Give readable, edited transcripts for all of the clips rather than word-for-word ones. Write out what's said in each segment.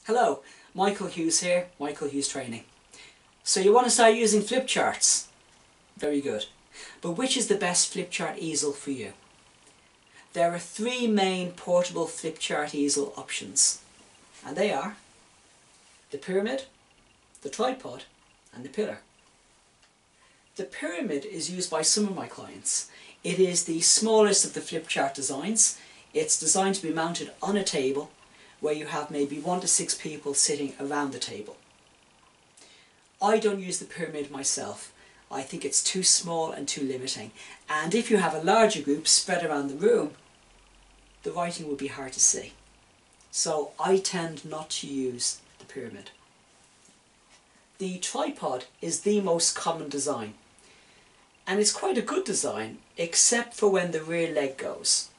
Hello, Michael Hughes here, Michael Hughes Training. So you want to start using flip charts? Very good. But which is the best flip chart easel for you? There are three main portable flip chart easel options, and they are the pyramid, the tripod and the pillar. The pyramid is used by some of my clients. It is the smallest of the flip chart designs. It's designed to be mounted on a table where you have maybe 1 to 6 people sitting around the table. I don't use the pyramid myself. I think it's too small and too limiting. And if you have a larger group spread around the room, the writing would be hard to see. So I tend not to use the pyramid. The tripod is the most common design. And it's quite a good design, except for when the rear leg goes.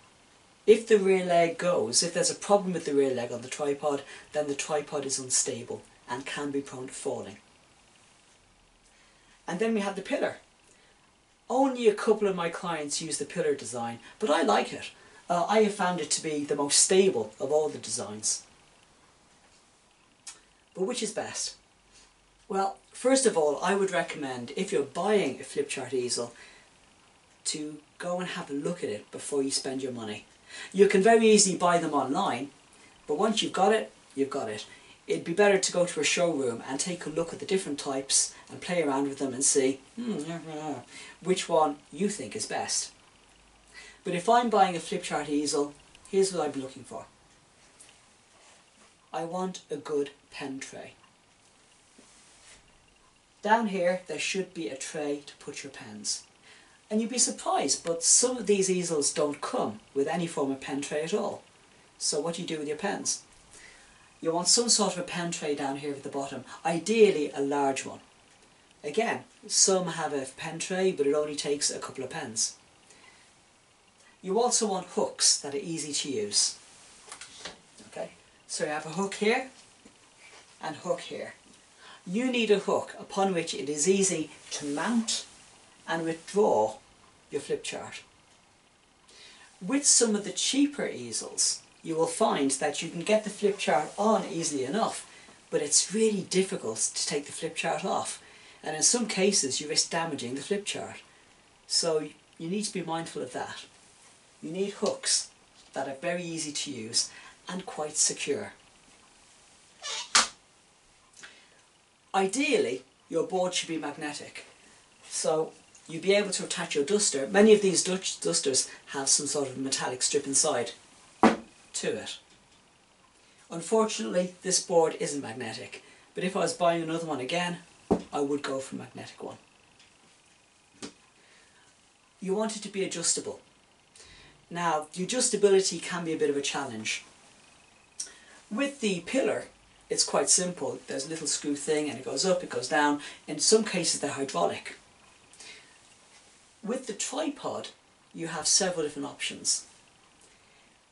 If the rear leg goes, if there's a problem with the rear leg on the tripod, then the tripod is unstable and can be prone to falling. And then we have the pillar. Only a couple of my clients use the pillar design, but I like it. I have found it to be the most stable of all the designs. But which is best? Well, first of all, I would recommend, if you're buying a flip chart easel, to go and have a look at it before you spend your money. You can very easily buy them online, but once you've got it, you've got it. It'd be better to go to a showroom and take a look at the different types and play around with them and see which one you think is best. But if I'm buying a flip chart easel, here's what I'd be looking for. I want a good pen tray. Down here there should be a tray to put your pens. And you'd be surprised, but some of these easels don't come with any form of pen tray at all. So what do you do with your pens? You want some sort of a pen tray down here at the bottom, ideally a large one. Again, some have a pen tray, but it only takes a couple of pens. You also want hooks that are easy to use. Okay, so you have a hook here and hook here. You need a hook upon which it is easy to mount and withdraw your flip chart. With some of the cheaper easels, you will find that you can get the flip chart on easily enough, but it's really difficult to take the flip chart off, and in some cases you risk damaging the flip chart. So you need to be mindful of that. You need hooks that are very easy to use and quite secure. Ideally, your board should be magnetic, so you'll be able to attach your duster. Many of these dusters have some sort of metallic strip inside to it. Unfortunately, this board isn't magnetic, but if I was buying another one again, I would go for a magnetic one. You want it to be adjustable. Now, the adjustability can be a bit of a challenge. With the pillar, it's quite simple. There's a little screw thing and it goes up, it goes down. In some cases they're hydraulic. With the tripod, you have several different options.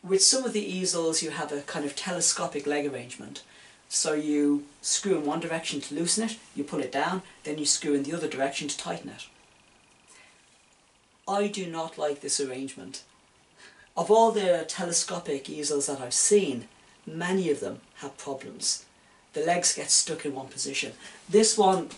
With some of the easels you have a kind of telescopic leg arrangement. So you screw in one direction to loosen it, you pull it down, then you screw in the other direction to tighten it. I do not like this arrangement. Of all the telescopic easels that I've seen, many of them have problems. The legs get stuck in one position. This one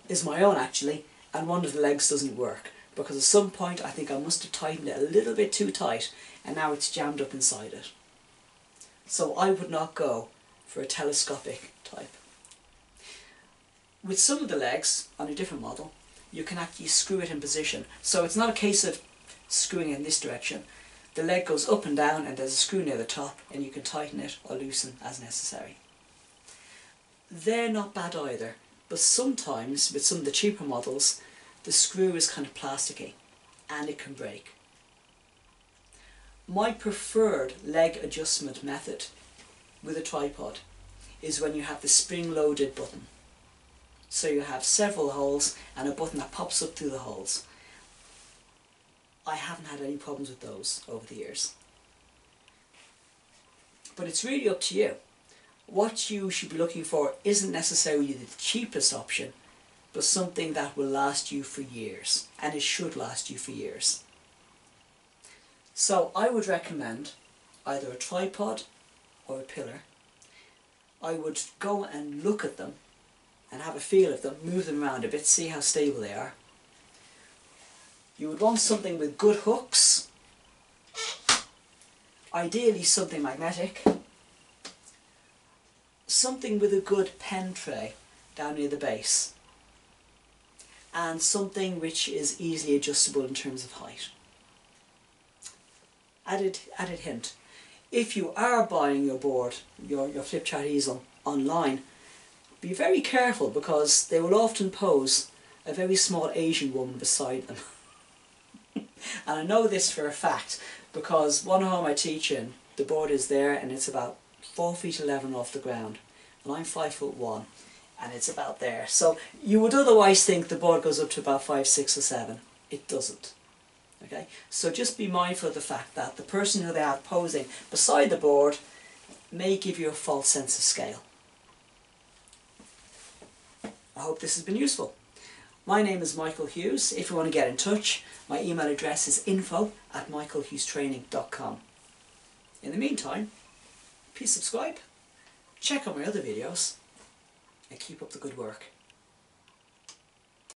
is my own actually, and one of the legs doesn't work, because at some point I think I must have tightened it a little bit too tight and now it's jammed up inside it. So I would not go for a telescopic type. With some of the legs, on a different model, you can actually screw it in position. So it's not a case of screwing in this direction. The leg goes up and down and there's a screw near the top and you can tighten it or loosen as necessary. They're not bad either, but sometimes with some of the cheaper models the screw is kind of plasticky and it can break. My preferred leg adjustment method with a tripod is when you have the spring-loaded button. So you have several holes and a button that pops up through the holes. I haven't had any problems with those over the years. But it's really up to you. What you should be looking for isn't necessarily the cheapest option, but something that will last you for years, and it should last you for years. So I would recommend either a tripod or a pillar. I would go and look at them and have a feel of them, move them around a bit, see how stable they are. You would want something with good hooks, ideally something magnetic, something with a good pen tray down near the base, and something which is easily adjustable in terms of height. Added hint, if you are buying your board, your Flipchart easel online, be very careful because they will often pose a very small Asian woman beside them. And I know this for a fact because one home I teach in, the board is there and it's about 4 feet 11 off the ground, and I'm 5'1", and it's about there. So you would otherwise think the board goes up to about 5, 6 or 7. It doesn't. Okay? So just be mindful of the fact that the person who they have posing beside the board may give you a false sense of scale. I hope this has been useful. My name is Michael Hughes. If you want to get in touch, my email address is info@michaelhughestraining.com. In the meantime, please subscribe, check out my other videos, and keep up the good work.